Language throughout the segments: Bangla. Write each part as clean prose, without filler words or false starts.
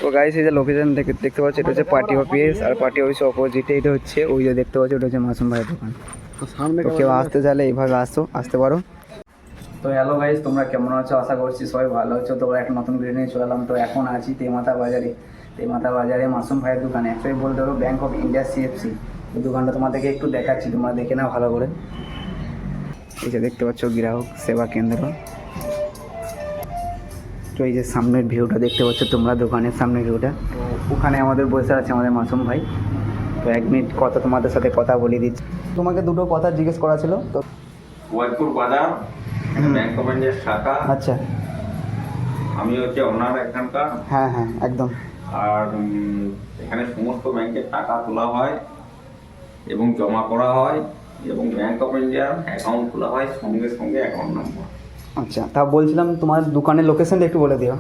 তো গাইস এই যে লোকেশন দেখতে পাচ্ছ, এটা হচ্ছে পার্টি অফিস, আর পার্টি অফিসের অপোজিটে এটা হচ্ছে ওই যে দেখতে পাচ্ছ, ওটা হচ্ছে মাসুম ভাইয়ের দোকান। তো সামনে কেউ আসতে চাইলে এইভাবে আসতে পারো। তো হ্যালো গাইস, তোমরা কেমন আছো? আশা করছি সবাই ভালো আছো। তো একটা নতুন ভিডিও নিয়ে চলে এলাম। তো এখন আছি তেমাথা বাজারে মাসুম ভাইয়ের দোকানে, অ্যাকচুয়ালি বলতে পারো ব্যাংক অফ ইন্ডিয়া সিএফসি। এই দোকানটা তোমাদেরকে একটু দেখাচ্ছি, তোমরা দেখে নাও ভালো করে। এই যে দেখতে পাচ্ছ গ্রাহক সেবা কেন্দ্র। তো এই যে সামনের ভিউটা দেখতে পাচ্ছ তোমরা, দোকানের সামনের ভিউটা। তো ওখানে আমাদের বসে আছে আমাদের মাসুম ভাই। তো 1 মিনিট তোমাদের সাথে কথা বলে দিচ্ছি। তোমাকে দুটো কথা জিজ্ঞেস করা ছিল। তো ওয়াইপুর বাজার, ব্যাংক অফ ইন্ডিয়ার শাখা। আচ্ছা, আমি হচ্ছে ওনার এখানকার। হ্যাঁ হ্যাঁ একদম। আর এখানে সমস্ত ব্যাংকের টাকা তোলা হয় এবং জমা করা হয়, এবং ব্যাংক অফ ইন্ডিয়ার অ্যাকাউন্ট খোলা হয় সঙ্গে সঙ্গে অ্যাকাউন্ট নম্বর। আচ্ছা, তা বলছিলাম তোমার দোকানের লোকেশনটা একটু বলে দিও।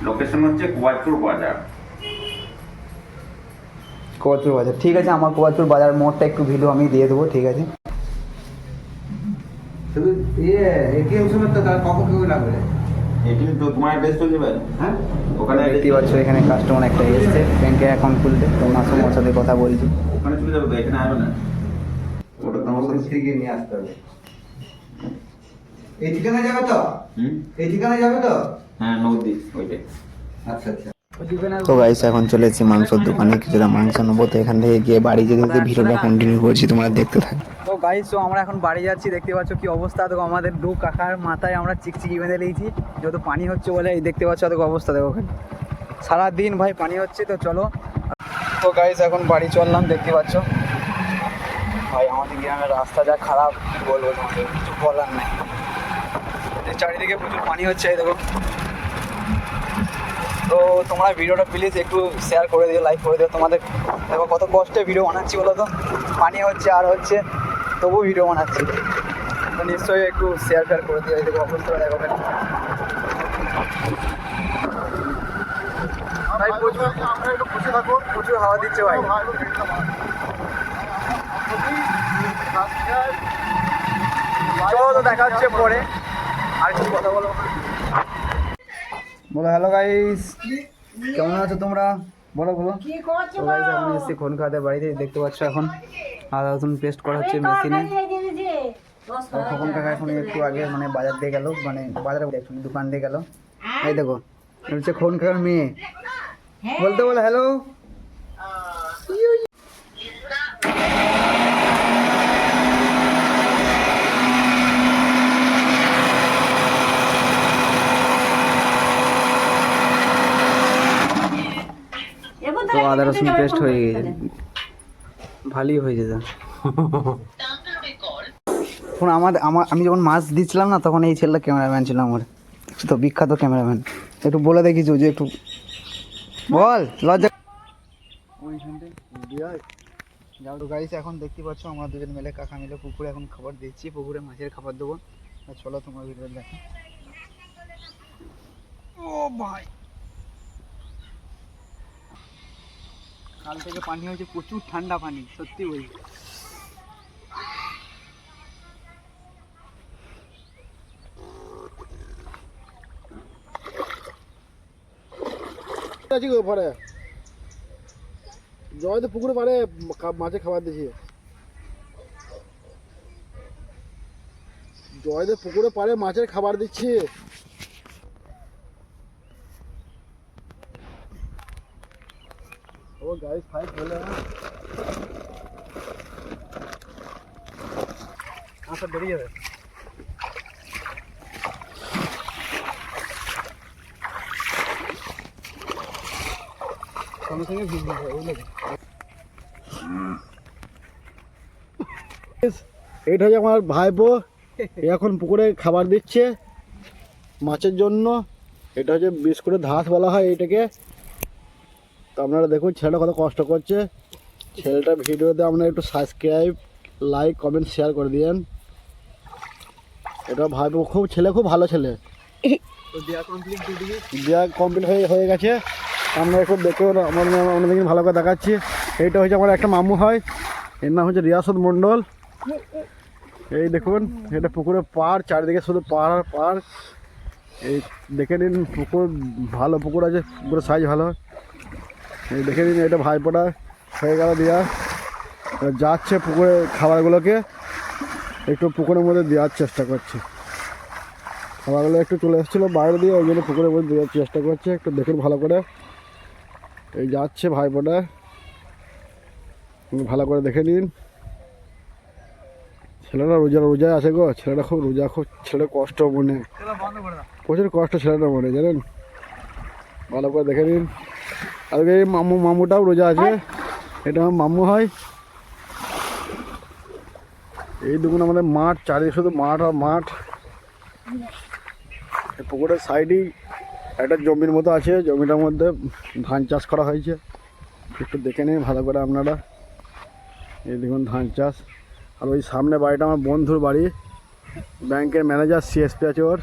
লোকেশন হচ্ছে কোয়াইপুর বাজার। কোয়াইপুর বাজার, ঠিক আছে। আমার কোয়াইপুর বাজার মোড়টা একটু ভিডিও আমি দিয়ে দেবো, ঠিক আছে। শুধু এটিএম সময় তো তার কখন কখন লাগবে? এটিএম তো তোমার অ্যাড্রেস তো দেবেন। হ্যাঁ, ওখানে দেখতে পাচ্ছ এখানে কাস্টমার একটা এসছে ব্যাংকে অ্যাকাউন্ট খুলতে। তো মাসুম ওর সাথে কথা বলছি। ওখানে চলে যাবে তো, এখানে আসবে না। ওটা তোমার সাথে থেকে নিয়ে আসতে হবে। এই ঠিকানা যাবে তো? হুম, এই ঠিকানা যাবে তো? হ্যাঁ নগদি ওইটাই। আচ্ছা আচ্ছা। তো গাইস এখন চলে এসেছি মাংসের দোকানে, কিছুটা মাংস নেবো। তো এখান থেকে গিয়ে বাড়ি যেতে যেতে ভিডিওটা কন্টিনিউ করছি, তোমরা দেখতে থাকো। তো গাইস, তো আমরা এখন বাড়ি যাচ্ছি। দেখতে পাচ্ছ কি অবস্থা। দেখো আমাদের দু কাকার মাথায় আমরা চিকচিকি বেঁধে নিয়েছি, যেহেতু পানি হচ্ছে বলে। এই দেখতে পাচ্ছ দেখো অবস্থা, দেখো ওখানে সারাদিন ভাই পানি হচ্ছে। তো চলো, তো গাইস এখন বাড়ি চললাম। দেখতে পাচ্ছ ভাই আমাদের গ্রামের রাস্তা যা খারাপ, কি বলবো তোমাদের, কিছু বলার নেই। চারিদিকে প্রচুর পানি হচ্ছে, এই দেখো। তো তোমরা ভিডিওটা প্লিজ একটু শেয়ার করে দিও, লাইক করে দিও। তোমাদের দেখো কত কষ্টে ভিডিও বানাচ্ছি বলো তো, পানি হচ্ছে আর হচ্ছে, তবু ভিডিও বানাচ্ছি। তো নিশ্চয়ই একটু শেয়ার করে দিও। এই দেখো অবস্থাটা দেখো ভাই, প্রচুর হাওয়া দিচ্ছে ভাই। চলো, তো দেখা হচ্ছে পরে। আর কিছু কথা বলো। হ্যালো গাইস, কেমন আছো তোমরা? বলো। তো গাইস এখন এসেছি খন খাতে বাড়িতে। দেখতে পাচ্ছ এখন আদা রসুন পেস্ট করা হচ্ছে মেশিনে। খোকন কাকা এখন একটু আগে মানে বাজার দিয়ে গেল, মানে বাজারে দোকান দিয়ে গেল। এই দেখো হচ্ছে খন কাকার মেয়ে। বলতে বলো হ্যালো। তো আদা রসুন পেস্ট হয়ে গেছে, ভালোই হয়েছে। এখন আমি যখন মাছ দিচ্ছিলাম না, তখন এই ছেলেটা ক্যামেরাম্যান ছিল আমার, তো বিখ্যাত ক্যামেরাম্যান। একটু বলে দেখিস যে একটু বল, লজ্জা। যাও তো গাইস, এখন দেখতে পাচ্ছ আমরা দুজন মিলে কাকা মিলে পুকুরে এখন খাবার দিচ্ছি, পুকুরে মাছের খাবার দেবো। চলো তোমার ভিডিও দেখো। ও ভাই, কাল থেকে পানি হয়েছে, প্রচুর ঠান্ডা পানি, সত্যি বলছি। জয় তো পুকুরে পারে মাছে খাবার দিয়েছি। জয়দের পুকুরে পারে মাছের খাবার দিচ্ছি। ও গাইস ফাইভ বলে আচ্ছা, বেরিয়ে যাবে। সঙ্গে সঙ্গে ভিজে যাবে, বুঝলে? এইটা হচ্ছে আমার ভাইপো, এখন পুকুরে খাবার দিচ্ছে মাছের জন্য। এটা হচ্ছে বিস্কুটের ধাস বলা হয় এটাকে। তো আপনারা দেখুন ছেলেটা কত কষ্ট করছে। ছেলেটা ভিডিওতে আপনারা একটু সাবস্ক্রাইব, লাইক, কমেন্ট, শেয়ার করে দিয়েন। এটা ভাইপো খুব ভালো ছেলে। দেওয়া কমপ্লিট হয়ে গেছে। আমরা একটু দেখে আমাদের ভালো করে দেখাচ্ছি। এইটা হচ্ছে আমার একটা মামু হয়, এর নাম হচ্ছে রিয়াসত মণ্ডল। এই দেখুন, এটা পুকুরে পাড়, চারিদিকে শুধু পাড় আর পাড়। এই দেখে নিন, পুকুর ভালো পুকুর আছে, পুকুরের সাইজ ভালো। এই দেখে নিন, এটা ভাইপোটা হয়ে গেল দেওয়া। এবার যাচ্ছে পুকুরে খাবারগুলোকে একটু পুকুরের মধ্যে দেওয়ার চেষ্টা করছে। খাবারগুলো একটু চলে এসেছিলো বাইরে দিয়ে, ওই জন্য পুকুরের মধ্যে দেওয়ার চেষ্টা করছে। একটু দেখুন ভালো করে, এই যাচ্ছে ভাইপোটা, ভালো করে দেখে নিন। ছেলেটা রোজায় আছে গো, ছেলেটা খুব রোজা, খুব ছেলে কষ্ট মনে, প্রচুর কষ্ট ছেলেটার মনে, জানেন। ভালো করে দেখে নিন। আর এই মামুটাও রোজা আছে, এটা আমার মামু হয়। এই দেখুন আমাদের মাঠ, চারিদিকে শুধু মাঠ আর মাঠ। পুকুরের সাইডেই একটা জমির মতো আছে, জমিটার মধ্যে ধান চাষ করা হয়েছে। একটু দেখে নিন ভালো করে আপনারা। এই দেখুন ধান চাষ। আর ওই সামনে বাড়িটা আমার বন্ধুর বাড়ি, ব্যাংকের ম্যানেজার, সিএসপি আছে ওর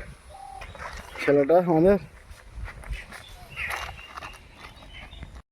ছেলেটা আমাদের।